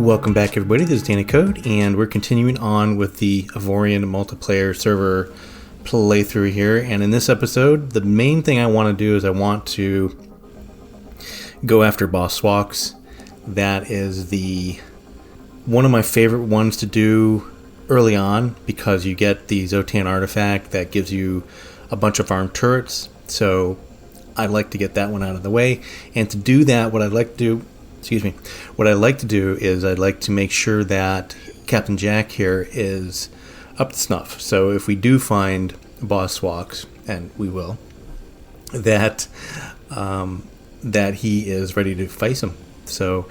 Welcome back, everybody. This is DannyCode, and we're continuing on with the Avorion Multiplayer server playthrough here. And in this episode, the main thing I want to do is I want to go after Boss Swoks. That is one of my favorite ones to do early on because you get the Zotan artifact that gives you a bunch of armed turrets. So I'd like to get that one out of the way. And to do that, what I'd like to do is I'd like to make sure that Captain Jack here is up to snuff. So if we do find Boss Swoks, and we will, that he is ready to face him. So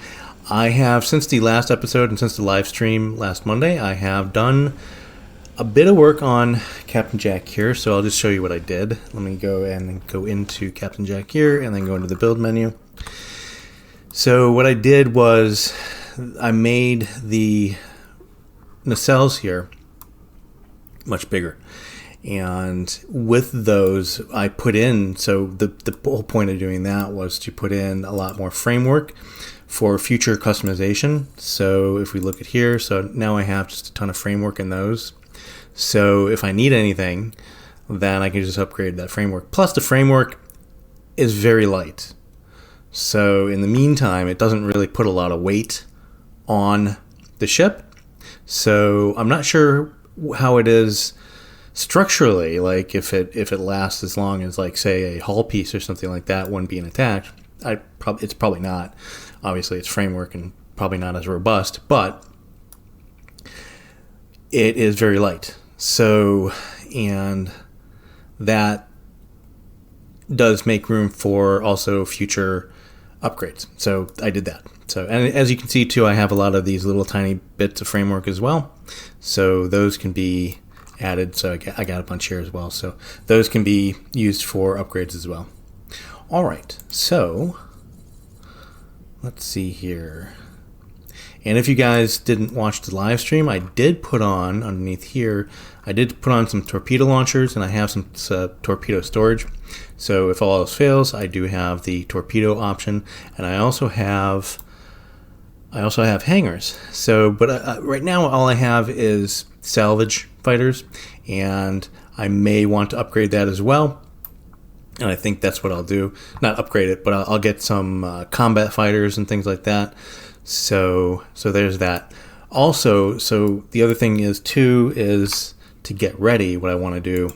I have, since the last episode and since the live stream last Monday, I have done a bit of work on Captain Jack here. So I'll just show you what I did. Let me go into Captain Jack here and then go into the build menu. So what I did was I made the nacelles here much bigger. And with those, I put in, so the whole point of doing that was to put in a lot more framework for future customization. So if we look at here, so now I have just a ton of framework in those. So if I need anything, then I can just upgrade that framework. Plus the framework is very light. So in the meantime, it doesn't really put a lot of weight on the ship. So I'm not sure how it is structurally, like if it lasts as long as, like, say, a hull piece or something like that when being attacked. It's probably not. Obviously, it's framework and probably not as robust, but it is very light. So, and that does make room for also future upgrades. So I did that. So, and as you can see too, I have a lot of these little tiny bits of framework as well. So those can be added. So I got a bunch here as well. So those can be used for upgrades as well. All right. So let's see here. And if you guys didn't watch the live stream, I did put on underneath here, I did put on some torpedo launchers, and I have some torpedo storage. So if all else fails, I do have the torpedo option, and I also have hangars. So, but right now all I have is salvage fighters, and I may want to upgrade that as well. And I think that's what I'll do. Not upgrade it, but I'll get some combat fighters and things like that. So there's that. Also, so the other thing is too, is to get ready, what I want to do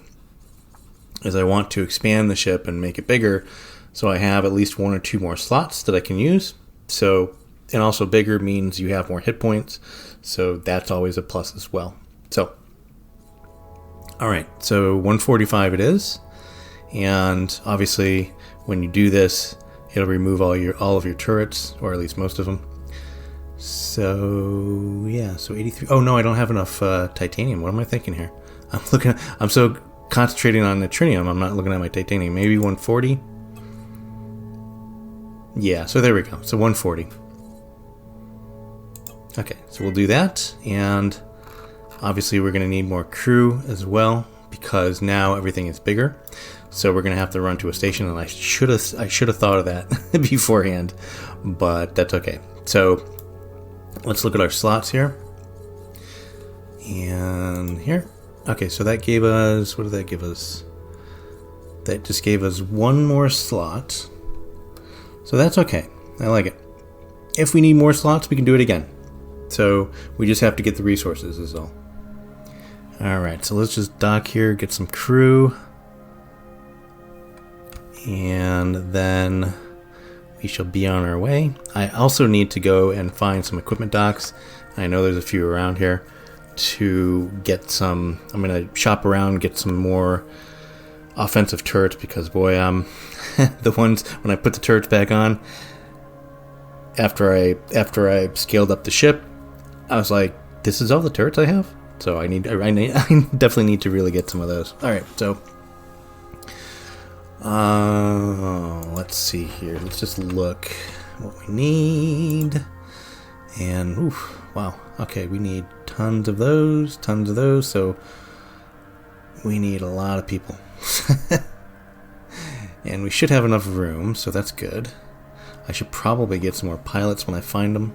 is I want to expand the ship and make it bigger. So I have at least one or two more slots that I can use. So, and also bigger means you have more hit points. So that's always a plus as well. So, all right. So 145 it is. And obviously when you do this, it'll remove all of your turrets, or at least most of them. So yeah, so 83. Oh no, I don't have enough titanium. What am I thinking here? I'm so concentrating on the trinium, I'm not looking at my titanium. Maybe 140. Yeah, so there we go. So 140. Okay, so we'll do that, and obviously we're going to need more crew as well because now everything is bigger. So we're going to have to run to a station, and I should have thought of that beforehand, but that's okay. So let's look at our slots here. And here. Okay, so that gave us, what did that give us? That just gave us one more slot. So that's okay. I like it. If we need more slots, we can do it again. So we just have to get the resources is all. Alright, so let's just dock here, get some crew. And then we shall be on our way. I also need to go and find some equipment docks. I know there's a few around here to get some. I'm going to shop around, get some more offensive turrets because, boy, the ones when I put the turrets back on after I scaled up the ship, I was like, this is all the turrets I have. So I definitely need to really get some of those. All right, so let's see here. Let's just look what we need. And oof, wow. Okay, we need tons of those. So we need a lot of people. And we should have enough room, so that's good. I should probably get some more pilots when I find them.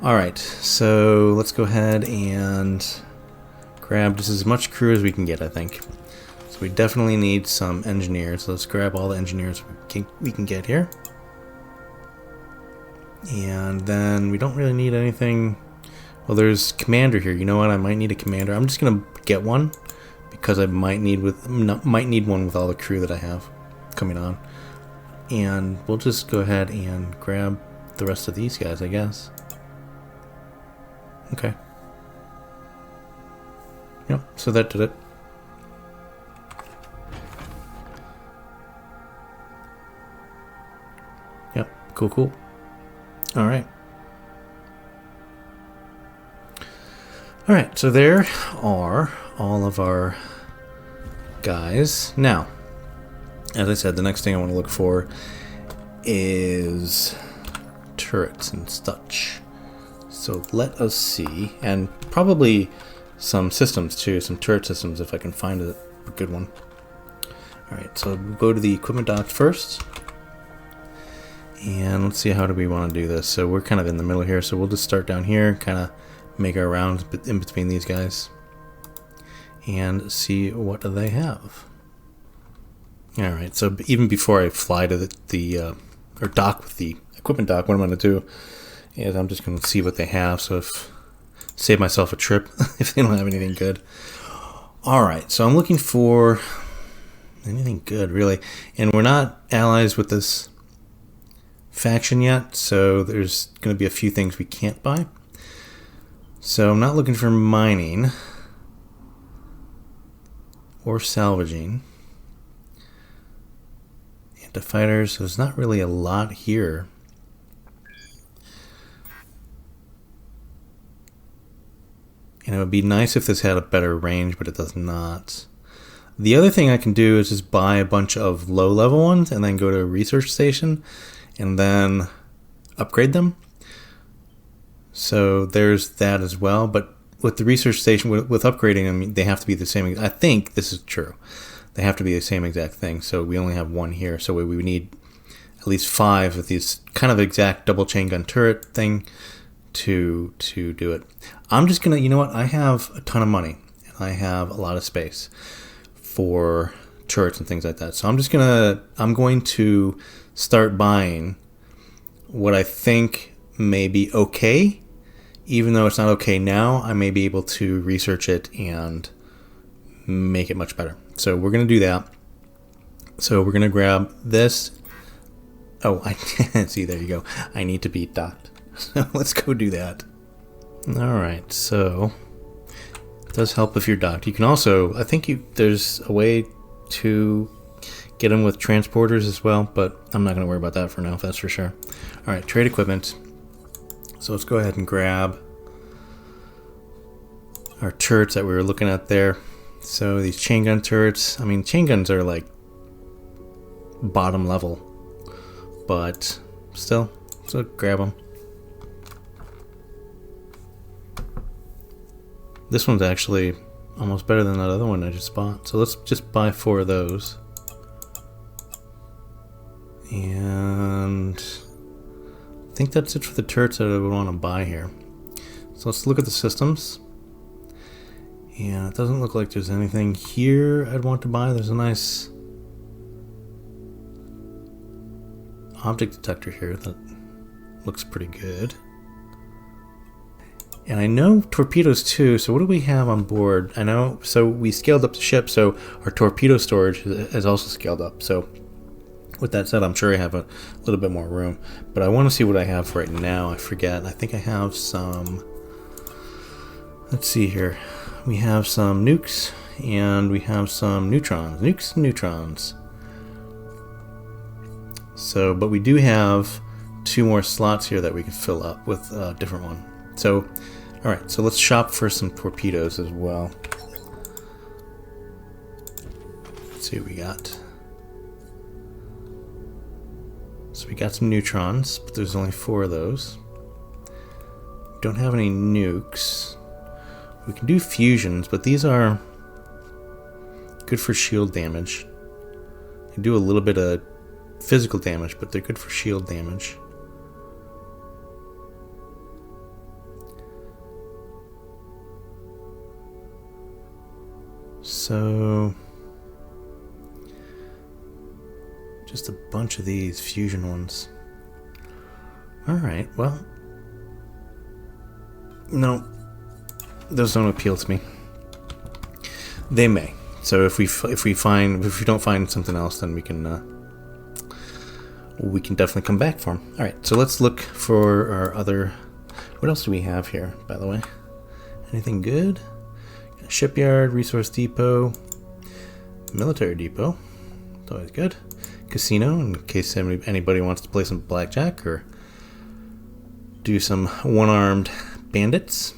Alright, so let's go ahead and grab just as much crew as we can get, I think. So we definitely need some engineers. So let's grab all the engineers we can get here. And then we don't really need anything. Well, there's commander here. You know what? I might need a commander. I'm just gonna get one because I might need one with all the crew that I have coming on. And we'll just go ahead and grab the rest of these guys, I guess. Okay. Yep, so that did it. Yep, cool. Alright. Alright, so there are all of our guys. Now, as I said, the next thing I want to look for is turrets and such. So let us see, and probably some systems too, some turret systems if I can find a good one. Alright, so we'll go to the equipment dock first. And let's see, how do we want to do this? So we're kind of in the middle here, so we'll just start down here, kind of make our rounds in between these guys. And see what do they have. Alright, so even before I fly to or dock with the equipment dock, what I'm going to do is I'm just going to see what they have, so save myself a trip if they don't have anything good. Alright, so I'm looking for anything good, really. And we're not allies with this faction yet, so there's going to be a few things we can't buy. So I'm not looking for mining or salvaging. Anti-fighters, there's not really a lot here. And it would be nice if this had a better range, but it does not. The other thing I can do is just buy a bunch of low-level ones and then go to a research station and then upgrade them. So there's that as well. But with the research station, with upgrading them, they have to be the same. I think this is true. They have to be the same exact thing. So we only have one here. So we would need at least 5 of these kind of exact double chain gun turret thing to do it. I'm just gonna, you know what, I have a ton of money and I have a lot of space for turrets and things like that, so I'm going to start buying what I think may be okay. Even though it's not okay now, I may be able to research it and make it much better. So we're gonna do that. So we're gonna grab this. Oh, I see, there you go, I need to be docked. So let's go do that. Alright, so it does help if you're docked. You can also, I think there's a way to get them with transporters as well, but I'm not going to worry about that for now, that's for sure. Alright, trade equipment. So let's go ahead and grab our turrets that we were looking at there. So these chain gun turrets, I mean, chain guns are like bottom level, but still, so grab them. This one's actually almost better than that other one I just bought. So let's just buy 4 of those. And I think that's it for the turrets that I would want to buy here. So let's look at the systems. And it doesn't look like there's anything here I'd want to buy. There's a nice object detector here that looks pretty good. And I know torpedoes too, so what do we have on board? I know, so we scaled up the ship, so our torpedo storage has also scaled up. So with that said, I'm sure I have a little bit more room. But I want to see what I have right now. I forget. I think I have some, let's see here. We have some nukes, and we have some neutrons. Nukes and neutrons. So, but we do have 2 more slots here that we can fill up with a different one. So, alright, so let's shop for some torpedoes as well. Let's see what we got. So we got some neutrons, but there's only 4 of those. Don't have any nukes. We can do fusions, but these are good for shield damage. They do a little bit of physical damage, but they're good for shield damage. So just a bunch of these fusion ones. Alright, well, no, those don't appeal to me. They may. So if we don't find something else, then we can definitely come back for them. All right, so let's look for our other. What else do we have here, by the way? Anything good? Shipyard, resource depot, military depot. It's always good. Casino, in case anybody wants to play some blackjack or do some one-armed bandits.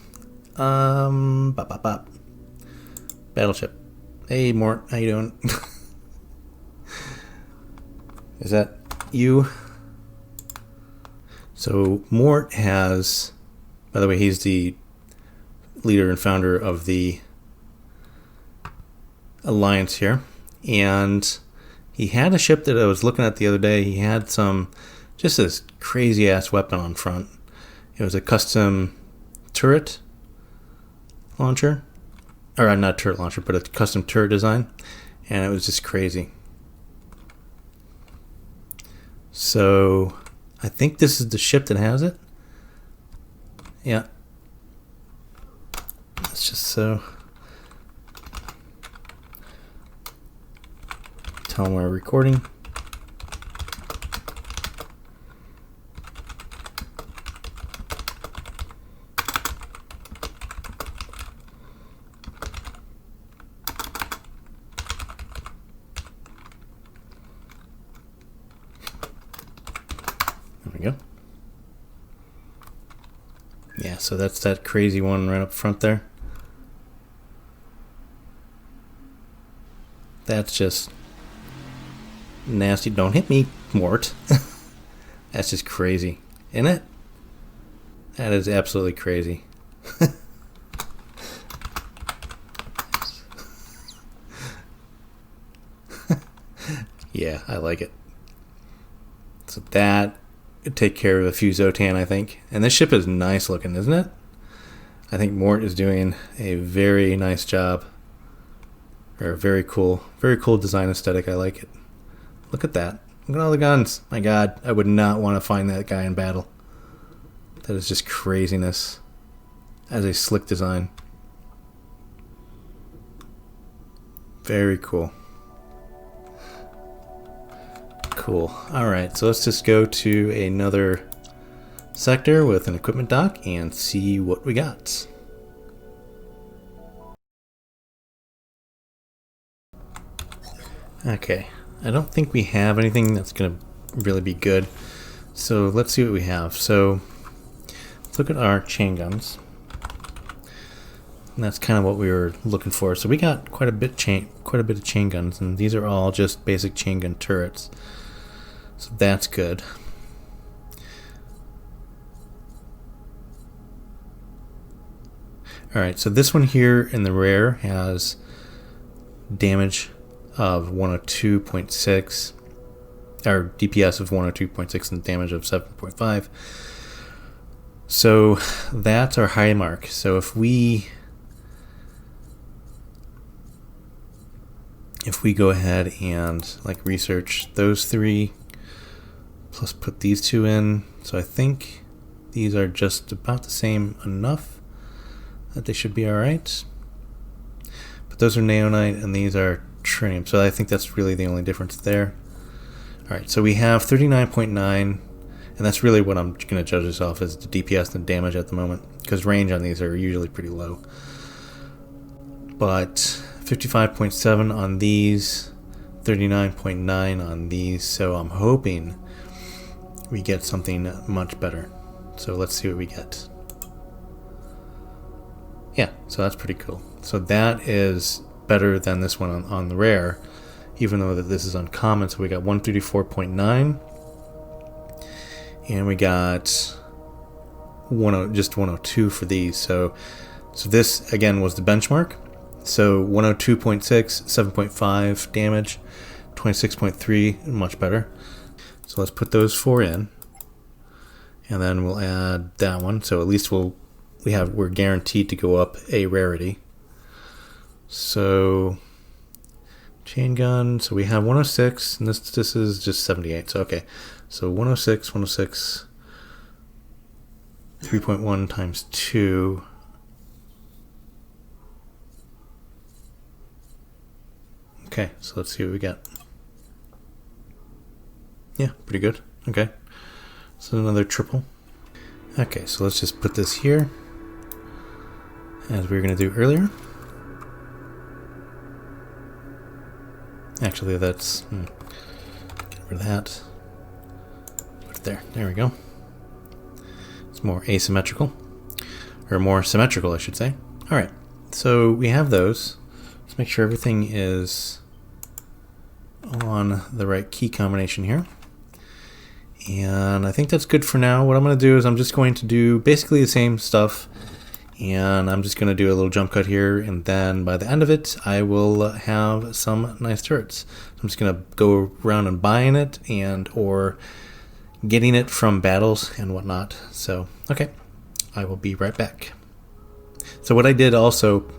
Battleship. Hey, Mort, how you doing? Is that you? So Mort has, by the way, he's the leader and founder of the Alliance here, and he had a ship that I was looking at the other day. He had just this crazy ass weapon on front. It was a custom turret launcher, or not turret launcher, but a custom turret design, and it was just crazy. So I think this is the ship that has it. Yeah. It's just so. Tell them we're recording. There we go. Yeah, so that's that crazy one right up front there. That's just nasty. Don't hit me, Mort. That's just crazy, isn't it? That is absolutely crazy. Yeah, I like it. So that would take care of a few Zotan, I think. And this ship is nice looking, isn't it? I think Mort is doing a very nice job. Or very cool design aesthetic. I like it. Look at that. Look at all the guns. My God, I would not want to find that guy in battle. That is just craziness. As a slick design. Very cool. Cool. Alright, so let's just go to another sector with an equipment dock and see what we got. Okay, I don't think we have anything that's going to really be good. So let's see what we have. So let's look at our chain guns. And that's kind of what we were looking for. So we got quite a bit of chain guns, and these are all just basic chain gun turrets. So that's good. Alright, so this one here in the rare has damage of 102.6, or DPS of 102.6 and damage of 7.5. So that's our high mark. So if we go ahead and like research those three, plus put these two in, so I think these are just about the same enough that they should be alright. But those are Neonite and these are Trinium, so I think that's really the only difference there. Alright, so we have 39.9, and that's really what I'm going to judge this off as the DPS and damage at the moment, because range on these are usually pretty low. But 55.7 on these, 39.9 on these, so I'm hoping we get something much better. So let's see what we get. Yeah, so that's pretty cool. So that is better than this one on the rare, even though that this is uncommon. So we got 134.9, and we got just 102 for these. So this again was the benchmark. So 102.6, 7.5 damage, 26.3, much better. So let's put those four in, and then we'll add that one. So at least we're guaranteed to go up a rarity. So chain gun, so we have 106, and this is just 78. So okay, so 106, 106, 3.1 times 2. Okay, so let's see what we got. Yeah, pretty good. Okay, so another triple. Okay, so let's just put this here, as we were going to do earlier. Actually, that's... get rid of that. Put it there. There we go. It's more asymmetrical. Or more symmetrical, I should say. Alright, so we have those. Let's make sure everything is on the right key combination here. And I think that's good for now. What I'm going to do is I'm just going to do basically the same stuff. And I'm just going to do a little jump cut here, and then by the end of it, I will have some nice turrets. I'm just going to go around and buying it, and or getting it from battles and whatnot. So, okay, I will be right back. So what I did also,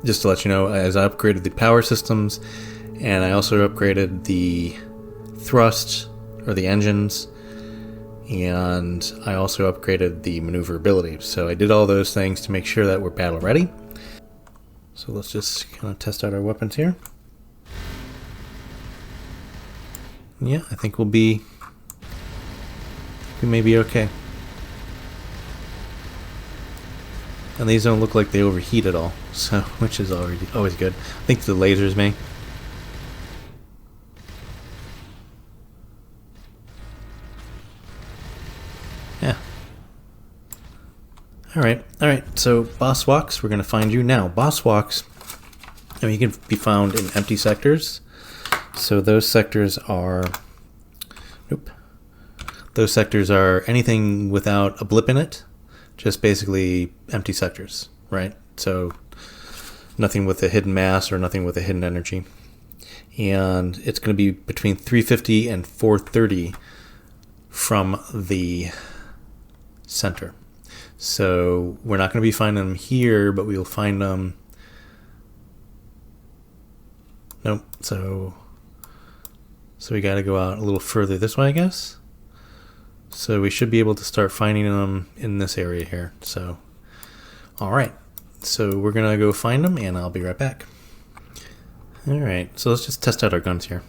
just to let you know, is I upgraded the power systems, and I also upgraded the thrust, or the engines, and I also upgraded the maneuverability. So I did all those things to make sure that we're battle ready. So let's just kind of test out our weapons here. Yeah, I think we may be okay. And these don't look like they overheat at all, so which is always good. I think the lasers may. Yeah. Alright, so Boss Swoks, we're going to find you now. Boss Swoks, you can be found in empty sectors. So those sectors are... Nope. Those sectors are anything without a blip in it. Just basically empty sectors, right? So nothing with a hidden mass or nothing with a hidden energy. And it's going to be between 350 and 430 from the center. So we're not going to be finding them here, but we will find them... Nope. So we got to go out a little further this way, I guess. So we should be able to start finding them in this area here. So, alright. So we're going to go find them, and I'll be right back. Alright, so let's just test out our guns here.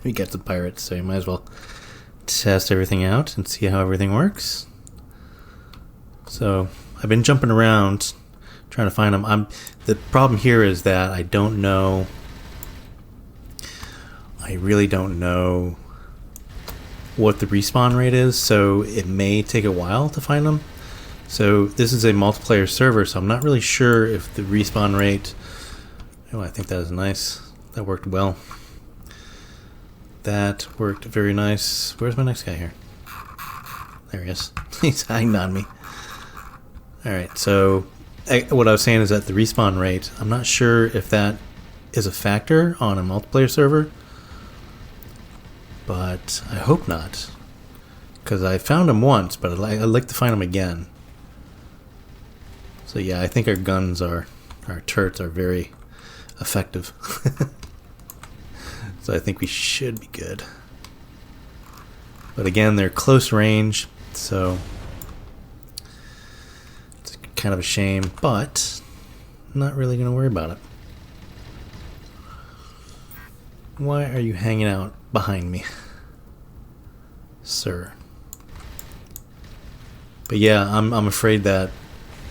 We got some pirates, so you might as well test everything out and see how everything works. So I've been jumping around trying to find them. The problem here is that I don't know. I really don't know what the respawn rate is, so it may take a while to find them. So this is a multiplayer server, so I'm not really sure if the respawn rate... Oh, I think that is nice. That worked well. That worked very nice. Where's my next guy here? There he is. He's hanging on me. Alright, so what I was saying is that the respawn rate, I'm not sure if that is a factor on a multiplayer server, but I hope not, because I found them once, but I'd like to find them again. So yeah, I think our guns our turrets are very effective. So I think we should be good. But again, they're close range, so it's kind of a shame, but I'm not really going to worry about it. Why are you hanging out behind me, sir? But yeah, I'm afraid that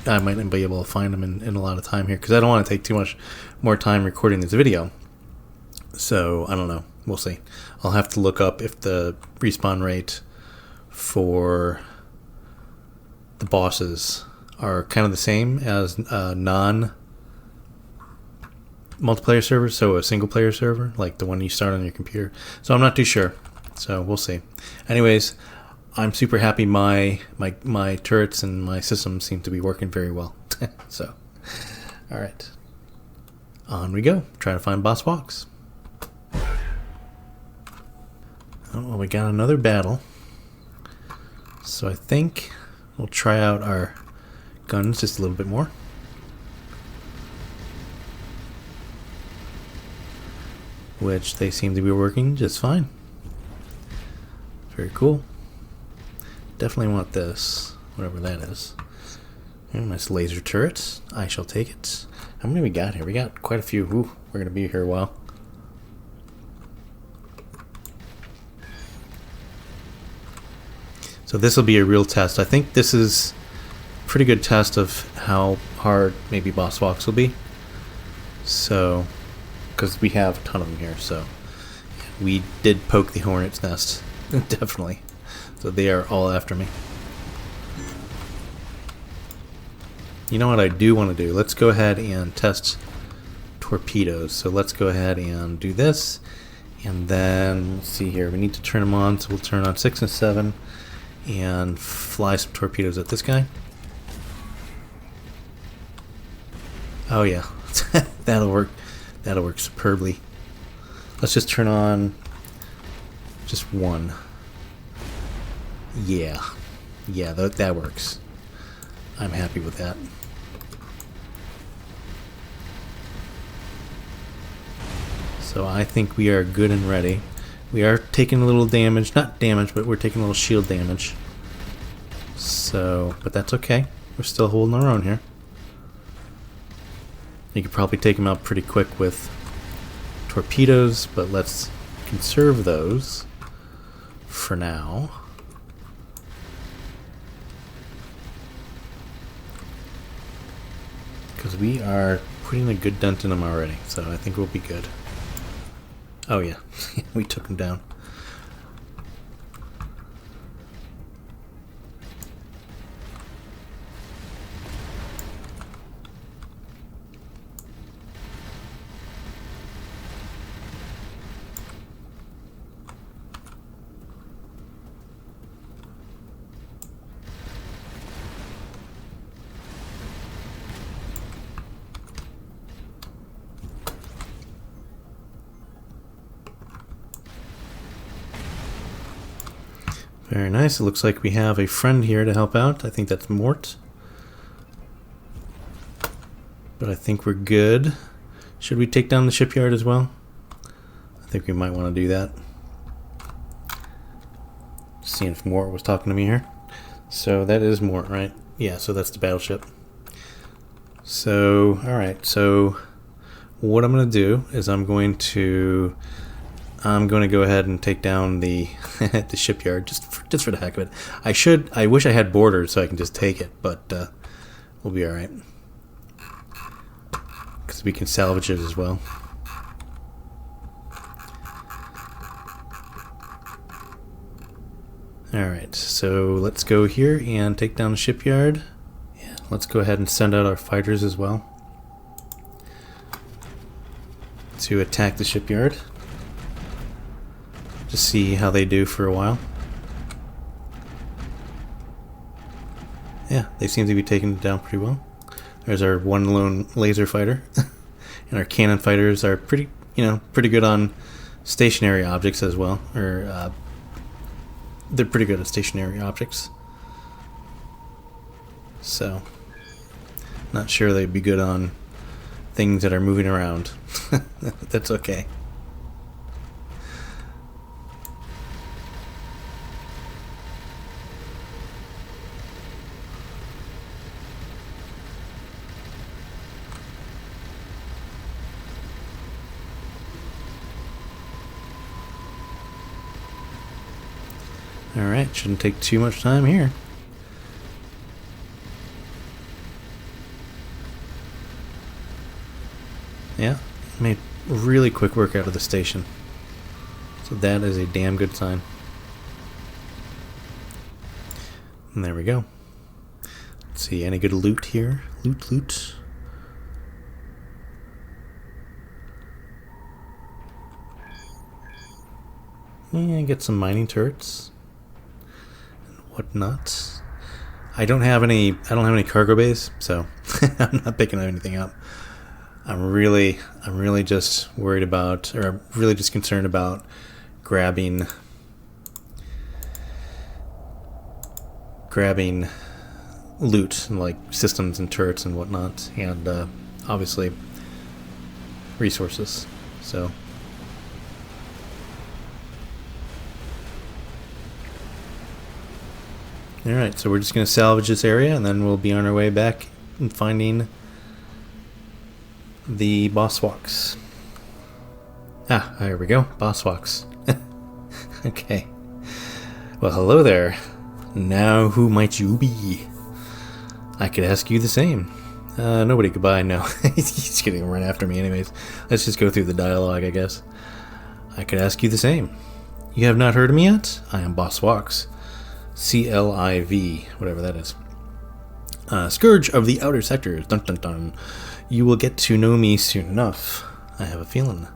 I might not be able to find them in a lot of time here, because I don't want to take too much more time recording this video. So I don't know. We'll see. I'll have to look up if the respawn rate for the bosses are kind of the same as non-multiplayer servers, so a single-player server, like the one you start on your computer. So I'm not too sure. So we'll see. Anyways, I'm super happy my turrets and my systems seem to be working very well. So, all right. On we go. Try to find Boss Swoks. Oh, well, we got another battle. So I think we'll try out our guns just a little bit more. which they seem to be working just fine. Very cool. Definitely want this, whatever that is. Nice laser turret. I shall take it. How many we got here? We got quite a few. Ooh, we're going to be here a while. So this will be a real test. I think this is a pretty good test of how hard maybe Boss Swoks will be. So, because we have a ton of them here, so we did poke the hornet's nest. Definitely. So they are all after me. You know what I do want to do? Let's go ahead and test torpedoes. So let's go ahead and do this. And then, let's see here. We need to turn them on. So we'll turn on 6 and 7 and fly some torpedoes at this guy. Oh yeah. That'll work. That'll work superbly. Let's just turn on just one. Yeah. Yeah, that works. I'm happy with that. So I think we are good and ready. We are taking a little damage. Not damage, but we're taking a little shield damage. So, but that's okay. We're still holding our own here. You could probably take them out pretty quick with torpedoes, but let's conserve those for now. Because we are putting a good dent in them already, so I think we'll be good. Oh yeah, we took them down. Very nice. It looks like we have a friend here to help out. I think that's Mort. But I think we're good. Should we take down the shipyard as well? I think we might want to do that. Seeing if Mort was talking to me here. So that is Mort, right? Yeah, so that's the battleship. So, alright. So what I'm going to do is I'm going to go ahead and take down the the shipyard just for the heck of it. I wish I had borders so I can just take it, but we'll be all right because we can salvage it as well. All right, so let's go here and take down the shipyard. Yeah, let's go ahead and send out our fighters as well to attack the shipyard. To see how they do for a while. Yeah, they seem to be taking it down pretty well. There's our one lone laser fighter. And our cannon fighters are pretty good on stationary objects as well. Or they're pretty good at stationary objects. So, not sure they'd be good on things that are moving around. That's okay. Alright, shouldn't take too much time here. Yeah, made really quick work out of the station. So that is a damn good sign. And there we go. Let's see, any good loot here? Loot. Yeah, get some mining turrets. Whatnot. I don't have any cargo bays, so I'm not picking anything up. I'm really just worried about, or I'm really just concerned about grabbing loot, like systems and turrets and whatnot, and obviously resources. So Alright, so we're just going to salvage this area, and then we'll be on our way back and finding the Boss Swoks. Ah, here we go. Boss Swoks. Okay. Well, hello there. Now who might you be? I could ask you the same. Nobody, goodbye. No. He's getting run after me anyways. Let's just go through the dialogue, I guess. I could ask you the same. You have not heard of me yet? I am Boss Swoks. CLIV, whatever that is. Scourge of the Outer Sectors. Dun dun dun. You will get to know me soon enough. I have a feeling.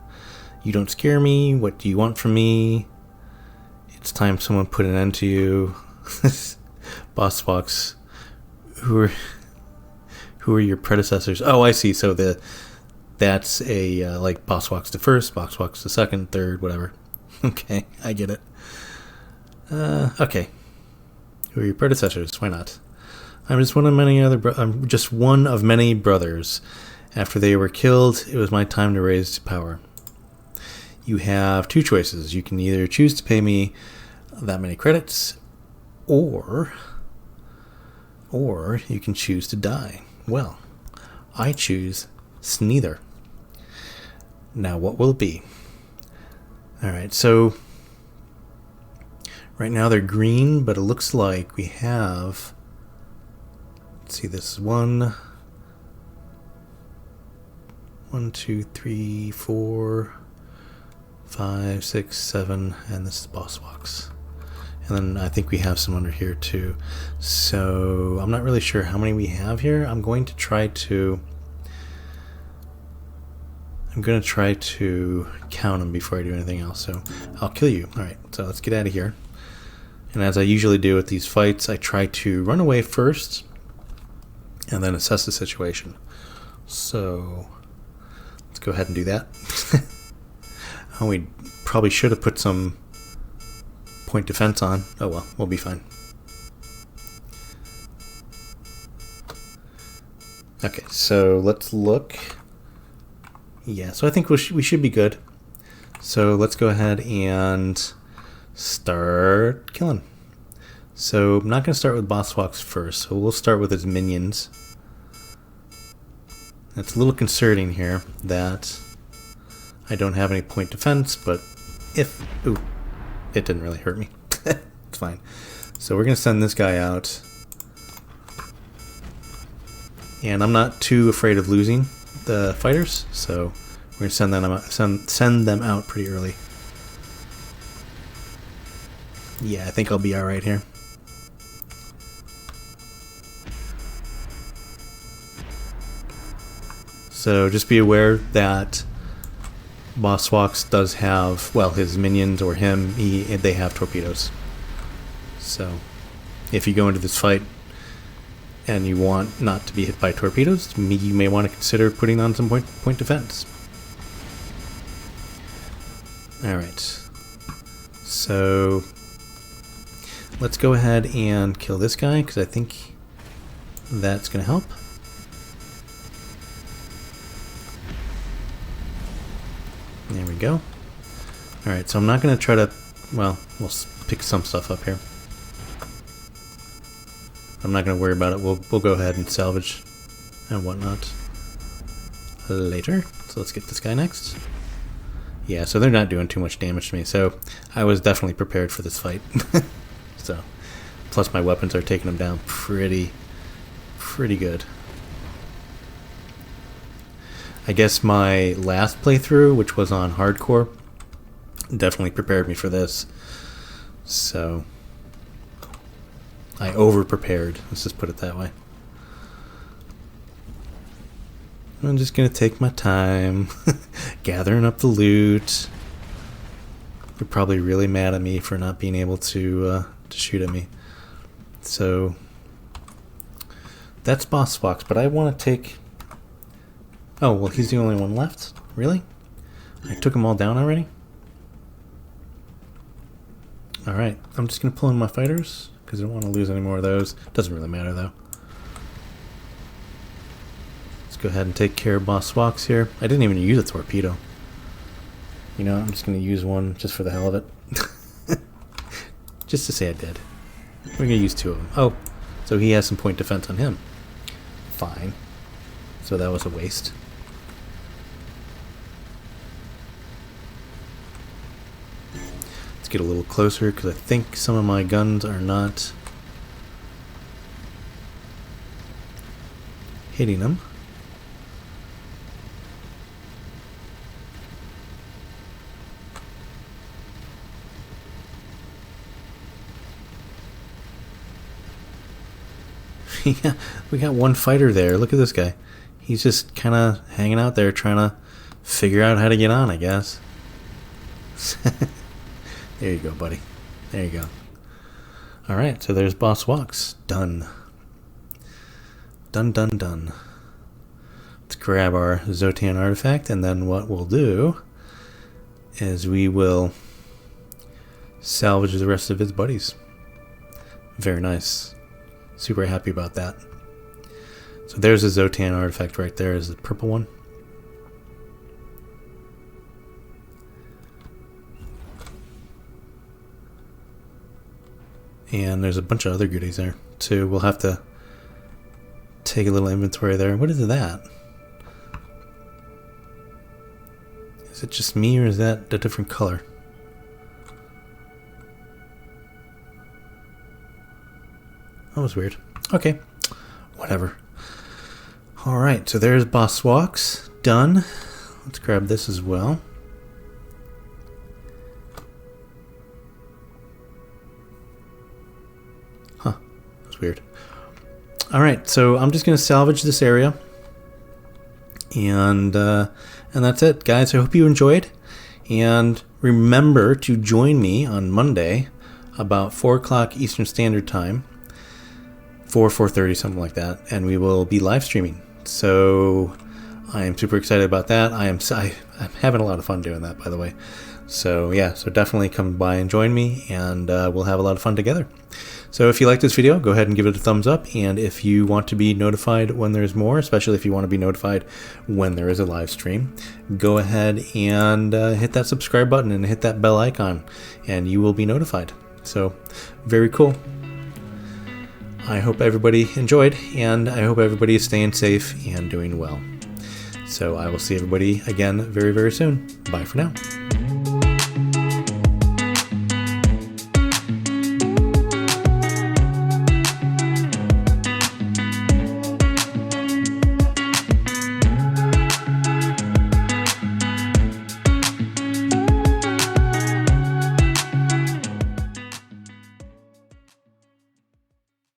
You don't scare me. What do you want from me? It's time someone put an end to you. Boss Swoks. Who are your predecessors? Oh, I see. So that's a like Boss Swoks the first, Boss Swoks the second, third, whatever. Okay, I get it. Okay. Who are your predecessors? Why not? I'm just one of many brothers. After they were killed, it was my time to raise to power. You have two choices. You can either choose to pay me that many credits, or you can choose to die. Well, I choose neither. Now, what will it be? Alright, so right now they're green, but it looks like we have, let's see, this is 1, 2, 3, 4, 5, 6, 7, and this is Boss Swoks. And then I think we have some under here too. So I'm not really sure how many we have here. I'm going to try to count them before I do anything else. So I'll kill you. Alright, so let's get out of here. And as I usually do with these fights, I try to run away first and then assess the situation. So let's go ahead and do that. Oh, we probably should have put some point defense on. Oh well, we'll be fine. Okay, so let's look. Yeah, so I think we should be good. So let's go ahead and start killing. So I'm not going to start with Boss Swoks first, so we'll start with his minions. It's a little concerning here that I don't have any point defense, but if... Ooh, it didn't really hurt me. It's fine. So we're going to send this guy out. And I'm not too afraid of losing the fighters, so we're going to send them out pretty early. Yeah, I think I'll be alright here. So just be aware that Boss Swoks does have, well, his minions or him, they have torpedoes. So if you go into this fight and you want not to be hit by torpedoes, you may want to consider putting on some point defense. Alright. So let's go ahead and kill this guy, because I think that's going to help. There we go. Alright, so I'm not going to try to... Well, we'll pick some stuff up here. I'm not going to worry about it. We'll go ahead and salvage and whatnot later. So let's get this guy next. Yeah, so they're not doing too much damage to me. So I was definitely prepared for this fight. So, plus my weapons are taking them down pretty good. I guess my last playthrough, which was on hardcore, definitely prepared me for this. So I over-prepared. Let's just put it that way. I'm just going to take my time gathering up the loot. They're probably really mad at me for not being able to shoot at me. So that's Boss Swoks, but I want to take... Oh, well, he's the only one left? Really? I took them all down already? Alright, I'm just going to pull in my fighters, because I don't want to lose any more of those. Doesn't really matter, though. Let's go ahead and take care of Boss Swoks here. I didn't even use a torpedo. You know, I'm just going to use one just for the hell of it. Just to say I did. We're going to use 2 of them. Oh, so he has some point defense on him. Fine. So that was a waste. Let's get a little closer because I think some of my guns are not hitting them. Yeah, we got one fighter there. Look at this guy. He's just kind of hanging out there trying to figure out how to get on, I guess. There you go, buddy. There you go. Alright, so there's Boss Swoks. Done. Done, done, done. Let's grab our Zotan artifact, and then what we'll do is we will salvage the rest of his buddies. Very nice. Super happy about that. So there's a Zotan artifact right there, is the purple one. And there's a bunch of other goodies there too. We'll have to take a little inventory there. What is that? Is it just me, or is that a different color? That was weird. Okay, whatever. Alright, so there's Boss Swoks. Done. Let's grab this as well. Huh, that's weird. Alright, so I'm just going to salvage this area. And that's it, guys. I hope you enjoyed. And remember to join me on Monday about 4 o'clock Eastern Standard Time. 4:30, something like that, and we will be live streaming. So I am super excited about that. I'm having a lot of fun doing that, by the way. So yeah, so definitely come by and join me, and we'll have a lot of fun together. So if you like this video, go ahead and give it a thumbs up, and if you want to be notified when there's more, especially if you want to be notified when there is a live stream, go ahead and hit that subscribe button and hit that bell icon, and you will be notified. So very cool. I hope everybody enjoyed, and I hope everybody is staying safe and doing well. So I will see everybody again very, very soon. Bye for now.